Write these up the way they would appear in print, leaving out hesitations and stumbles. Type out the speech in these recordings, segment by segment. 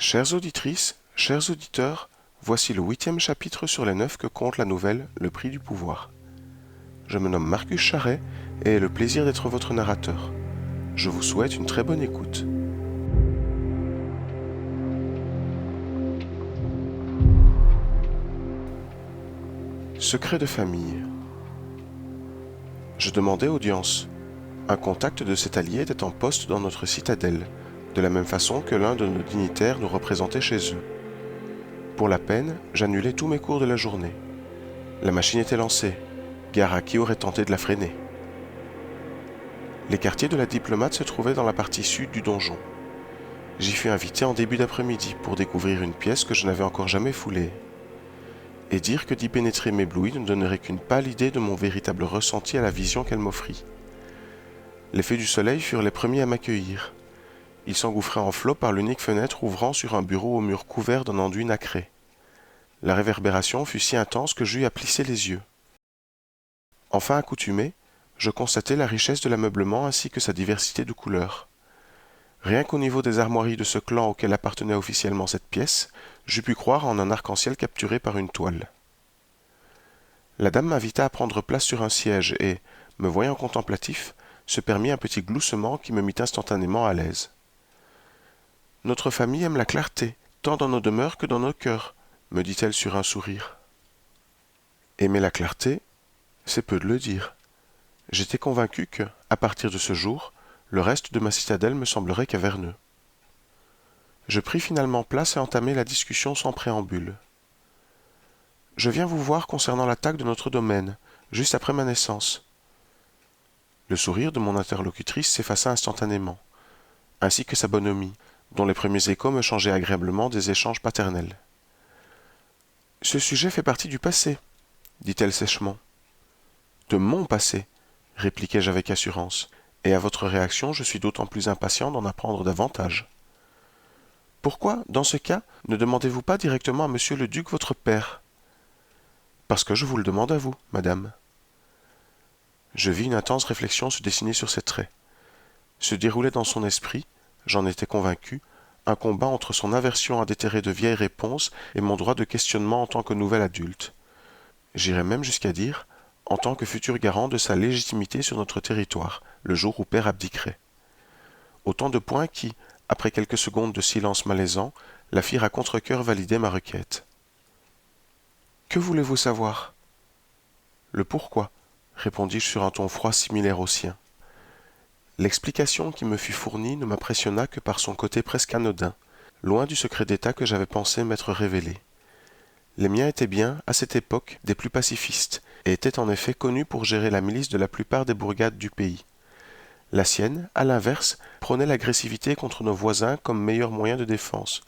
Chères auditrices, chers auditeurs, voici le 8e chapitre sur les 9 que compte la nouvelle Le Prix du pouvoir. Je me nomme Marcus Charret et ai le plaisir d'être votre narrateur. Je vous souhaite une très bonne écoute. Secret de famille. Je demandais audience. Un contact de cet allié était en poste dans notre citadelle, de la même façon que l'un de nos dignitaires nous représentait chez eux. Pour la peine, j'annulai tous mes cours de la journée. La machine était lancée. Gare à qui aurait tenté de la freiner. Les quartiers de la diplomate se trouvaient dans la partie sud du donjon. J'y fus invité en début d'après-midi pour découvrir une pièce que je n'avais encore jamais foulée. Et dire que d'y pénétrer m'éblouit ne donnerait qu'une pâle idée de mon véritable ressenti à la vision qu'elle m'offrit. Les feux du soleil furent les premiers à m'accueillir. Ils s'engouffraient en flot par l'unique fenêtre ouvrant sur un bureau au mur couvert d'un enduit nacré. La réverbération fut si intense que j'eus à plisser les yeux. Enfin accoutumé, je constatai la richesse de l'ameublement ainsi que sa diversité de couleurs. Rien qu'au niveau des armoiries de ce clan auquel appartenait officiellement cette pièce, j'eus pu croire en un arc-en-ciel capturé par une toile. La dame m'invita à prendre place sur un siège et, me voyant contemplatif, se permit un petit gloussement qui me mit instantanément à l'aise. « Notre famille aime la clarté, tant dans nos demeures que dans nos cœurs, » me dit-elle sur un sourire. Aimer la clarté, c'est peu de le dire. J'étais convaincu que, à partir de ce jour, le reste de ma citadelle me semblerait caverneux. Je pris finalement place et entamai la discussion sans préambule. Je viens vous voir concernant l'attaque de notre domaine, juste après ma naissance. Le sourire de mon interlocutrice s'effaça instantanément, ainsi que sa bonhomie, dont les premiers échos me changeaient agréablement des échanges paternels. Ce sujet fait partie du passé, dit-elle sèchement. De mon passé, répliquai-je avec assurance, et à votre réaction je suis d'autant plus impatient d'en apprendre davantage. Pourquoi, dans ce cas, ne demandez-vous pas directement à monsieur le duc votre père? Parce que je vous le demande à vous, madame. Je vis une intense réflexion se dessiner sur ses traits. Se déroulait dans son esprit, j'en étais convaincu, un combat entre son aversion à déterrer de vieilles réponses et mon droit de questionnement en tant que nouvel adulte. J'irais même jusqu'à dire, en tant que futur garant de sa légitimité sur notre territoire, le jour où père abdiquerait. Autant de points qui, après quelques secondes de silence malaisant, la firent à contre-cœur valider ma requête. « Que voulez-vous savoir ?»« Le pourquoi, » répondis-je sur un ton froid similaire au sien. L'explication qui me fut fournie ne m'impressionna que par son côté presque anodin, loin du secret d'État que j'avais pensé m'être révélé. Les miens étaient bien, à cette époque, des plus pacifistes, et étaient en effet connus pour gérer la milice de la plupart des bourgades du pays. La sienne, à l'inverse, prônait l'agressivité contre nos voisins comme meilleur moyen de défense.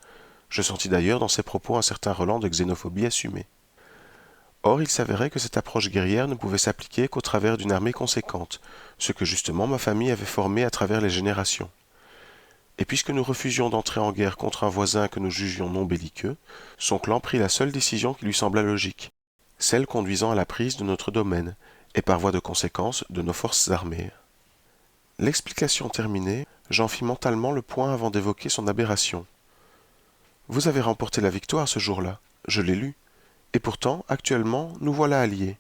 Je sentis d'ailleurs dans ses propos un certain relent de xénophobie assumée. Or, il s'avérait que cette approche guerrière ne pouvait s'appliquer qu'au travers d'une armée conséquente, ce que justement ma famille avait formé à travers les générations. Et puisque nous refusions d'entrer en guerre contre un voisin que nous jugions non belliqueux, son clan prit la seule décision qui lui sembla logique, celle conduisant à la prise de notre domaine, et par voie de conséquence de nos forces armées. L'explication terminée, j'en fis mentalement le point avant d'évoquer son aberration. Vous avez remporté la victoire ce jour-là, je l'ai lu. Et pourtant, actuellement, nous voilà alliés.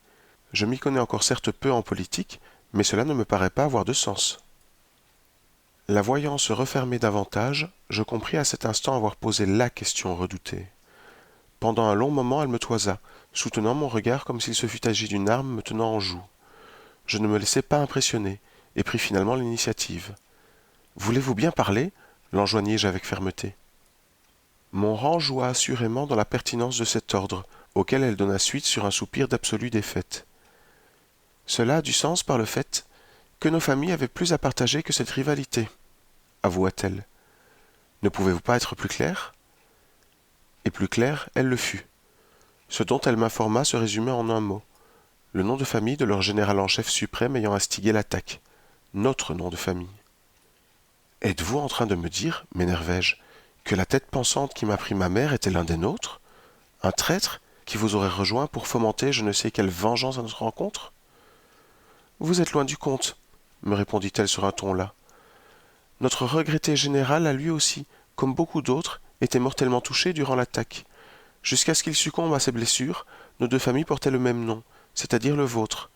Je m'y connais encore certes peu en politique, mais cela ne me paraît pas avoir de sens. La voyant se refermer davantage, je compris à cet instant avoir posé la question redoutée. Pendant un long moment, elle me toisa, soutenant mon regard comme s'il se fût agi d'une arme me tenant en joue. Je ne me laissai pas impressionner, et pris finalement l'initiative. « Voulez-vous bien parler ?» l'enjoignis-je avec fermeté. Mon rang joua assurément dans la pertinence de cet ordre, auquel elle donna suite sur un soupir d'absolue défaite. Cela a du sens par le fait que nos familles avaient plus à partager que cette rivalité, avoua-t-elle. Ne pouvez-vous pas être plus clair? Et plus claire, elle le fut. Ce dont elle m'informa se résumait en un mot. Le nom de famille de leur général en chef suprême ayant instigé l'attaque. Notre nom de famille. Êtes-vous en train de me dire, m'énervai-je, que la tête pensante qui m'a pris ma mère était l'un des nôtres? Un traître qui vous aurait rejoint pour fomenter je ne sais quelle vengeance à notre rencontre? Vous êtes loin du compte, me répondit-elle sur un ton las. Notre regretté général a lui aussi, comme beaucoup d'autres, était mortellement touché durant l'attaque. Jusqu'à ce qu'il succombe à ses blessures, nos deux familles portaient le même nom, c'est-à-dire le vôtre.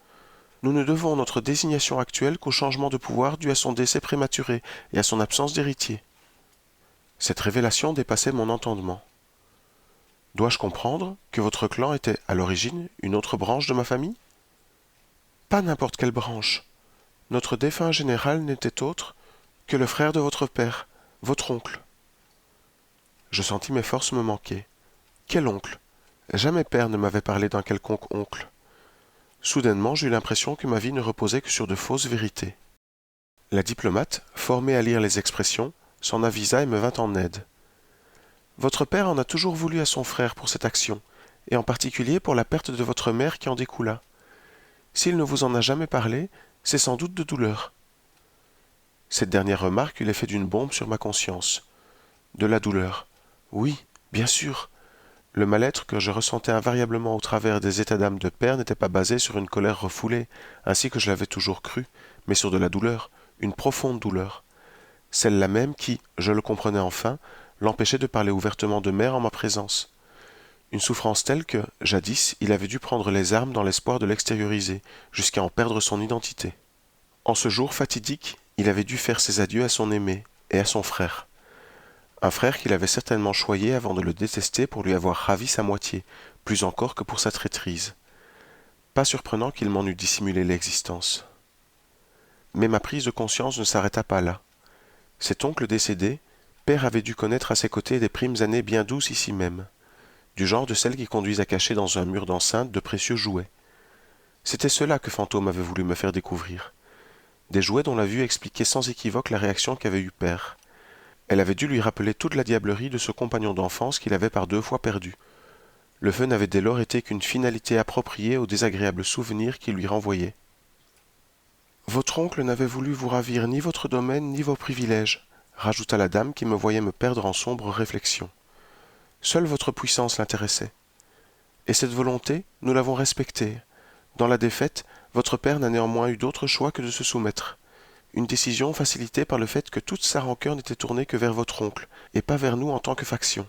Nous ne devons notre désignation actuelle qu'au changement de pouvoir dû à son décès prématuré et à son absence d'héritier. Cette révélation dépassait mon entendement. Dois-je comprendre que votre clan était, à l'origine, une autre branche de ma famille? Pas n'importe quelle branche. Notre défunt général n'était autre que le frère de votre père, votre oncle. Je sentis mes forces me manquer. Quel oncle? Jamais père ne m'avait parlé d'un quelconque oncle. Soudainement, j'eus l'impression que ma vie ne reposait que sur de fausses vérités. La diplomate, formée à lire les expressions, s'en avisa et me vint en aide. Votre père en a toujours voulu à son frère pour cette action, et en particulier pour la perte de votre mère qui en découla. S'il ne vous en a jamais parlé, c'est sans doute de douleur. Cette dernière remarque eut l'effet d'une bombe sur ma conscience. De la douleur. Oui, bien sûr. Le mal-être que je ressentais invariablement au travers des états d'âme de père n'était pas basé sur une colère refoulée, ainsi que je l'avais toujours cru, mais sur de la douleur, une profonde douleur. Celle-là même qui, je le comprenais enfin, l'empêchait de parler ouvertement de mère en ma présence. Une souffrance telle que, jadis, il avait dû prendre les armes dans l'espoir de l'extérioriser, jusqu'à en perdre son identité. En ce jour fatidique, il avait dû faire ses adieux à son aimé et à son frère. Un frère qu'il avait certainement choyé avant de le détester pour lui avoir ravi sa moitié, plus encore que pour sa traîtrise. Pas surprenant qu'il m'en eût dissimulé l'existence. Mais ma prise de conscience ne s'arrêta pas là. Cet oncle décédé, père avait dû connaître à ses côtés des primes années bien douces ici même, du genre de celles qui conduisent à cacher dans un mur d'enceinte de précieux jouets. C'était cela que Fantôme avait voulu me faire découvrir. Des jouets dont la vue expliquait sans équivoque la réaction qu'avait eue père. Elle avait dû lui rappeler toute la diablerie de ce compagnon d'enfance qu'il avait par 2 fois perdu. Le feu n'avait dès lors été qu'une finalité appropriée aux désagréables souvenirs qu'il lui renvoyait. Votre oncle n'avait voulu vous ravir ni votre domaine ni vos privilèges, rajouta la dame qui me voyait me perdre en sombres réflexions. Seule votre puissance l'intéressait. Et cette volonté, nous l'avons respectée. Dans la défaite, votre père n'a néanmoins eu d'autre choix que de se soumettre. Une décision facilitée par le fait que toute sa rancœur n'était tournée que vers votre oncle, et pas vers nous en tant que faction.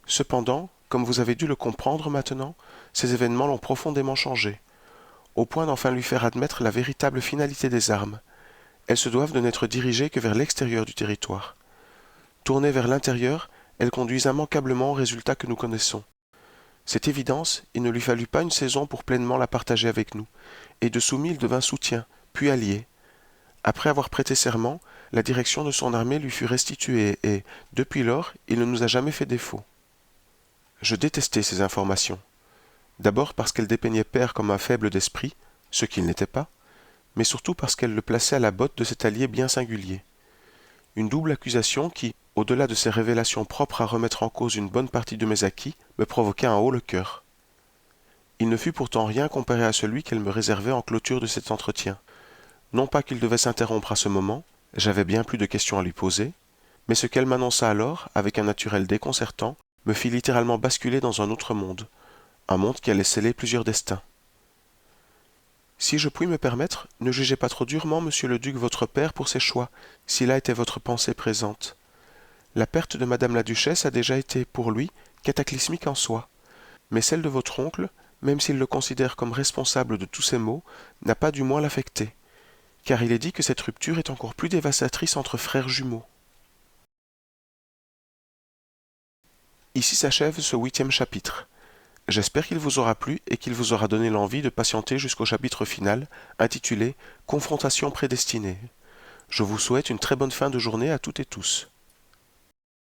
Cependant, comme vous avez dû le comprendre maintenant, ces événements l'ont profondément changé, au point d'enfin lui faire admettre la véritable finalité des armes. Elles se doivent de n'être dirigées que vers l'extérieur du territoire. Tournées vers l'intérieur, elles conduisent immanquablement au résultat que nous connaissons. Cette évidence, il ne lui fallut pas une saison pour pleinement la partager avec nous, et de soumis il devint soutien, puis allié. Après avoir prêté serment, la direction de son armée lui fut restituée et, depuis lors, il ne nous a jamais fait défaut. Je détestais ces informations. D'abord parce qu'elles dépeignaient père comme un faible d'esprit, ce qu'il n'était pas, mais surtout parce qu'elles le plaçaient à la botte de cet allié bien singulier. Une double accusation qui, au-delà de ces révélations propres à remettre en cause une bonne partie de mes acquis, me provoquait un haut le cœur. Il ne fut pourtant rien comparé à celui qu'elle me réservait en clôture de cet entretien. Non pas qu'il devait s'interrompre à ce moment, j'avais bien plus de questions à lui poser, mais ce qu'elle m'annonça alors, avec un naturel déconcertant, me fit littéralement basculer dans un autre monde, un monde qui allait sceller plusieurs destins. Si je puis me permettre, ne jugez pas trop durement, monsieur le duc, votre père, pour ses choix, si là était votre pensée présente. La perte de madame la duchesse a déjà été, pour lui, cataclysmique en soi, mais celle de votre oncle, même s'il le considère comme responsable de tous ces maux, n'a pas du moins l'affecté, car il est dit que cette rupture est encore plus dévastatrice entre frères jumeaux. Ici s'achève ce 8e chapitre. J'espère qu'il vous aura plu et qu'il vous aura donné l'envie de patienter jusqu'au chapitre final, intitulé « Confrontation prédestinée ». Je vous souhaite une très bonne fin de journée à toutes et tous.